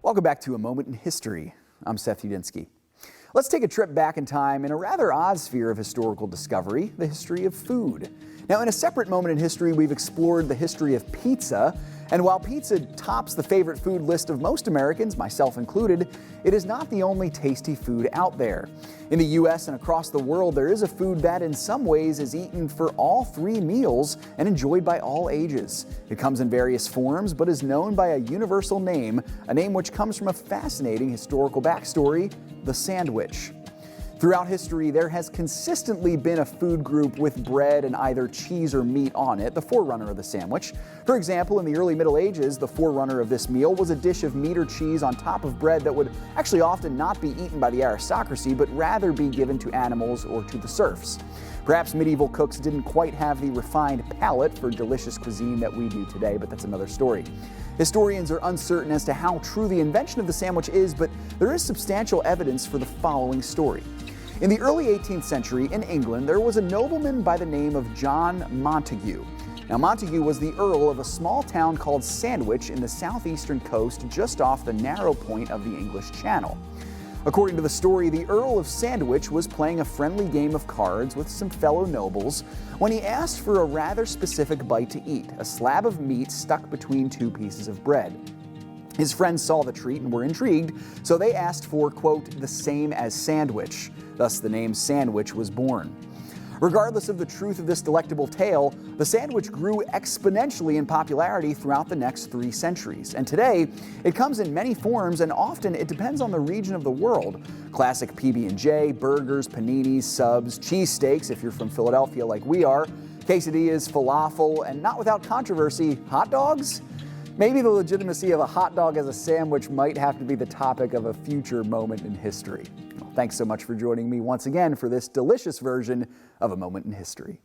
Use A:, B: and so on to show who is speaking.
A: Welcome back to A Moment in History. I'm Seth Udinsky. Let's take a trip back in time in a rather odd sphere of historical discovery, the history of food. Now, in a separate moment in history, we've explored the history of pizza. And while pizza tops the favorite food list of most Americans, myself included, it is not the only tasty food out there. In the U.S. and across the world, there is a food that in some ways is eaten for all three meals and enjoyed by all ages. It comes in various forms, but is known by a universal name, a name which comes from a fascinating historical backstory, the sandwich. Throughout history, there has consistently been a food group with bread and either cheese or meat on it, the forerunner of the sandwich. For example, in the early Middle Ages, the forerunner of this meal was a dish of meat or cheese on top of bread that would actually often not be eaten by the aristocracy, but rather be given to animals or to the serfs. Perhaps medieval cooks didn't quite have the refined palate for delicious cuisine that we do today, but that's another story. Historians are uncertain as to how true the invention of the sandwich is, but there is substantial evidence for the following story. In the early 18th century in England, there was a nobleman by the name of John Montagu. Now, Montagu was the earl of a small town called Sandwich in the southeastern coast, just off the narrow point of the English Channel. According to the story, the Earl of Sandwich was playing a friendly game of cards with some fellow nobles when he asked for a rather specific bite to eat, a slab of meat stuck between two pieces of bread. His friends saw the treat and were intrigued, so they asked for, quote, the same as sandwich. Thus, the name sandwich was born. Regardless of the truth of this delectable tale, the sandwich grew exponentially in popularity throughout the next 3 centuries. And today, it comes in many forms, and often it depends on the region of the world. Classic PB&J, burgers, paninis, subs, cheesesteaks if you're from Philadelphia like we are, quesadillas, falafel, and not without controversy, hot dogs? Maybe the legitimacy of a hot dog as a sandwich might have to be the topic of a future moment in history. Well, thanks so much for joining me once again for this delicious version of A Moment in History.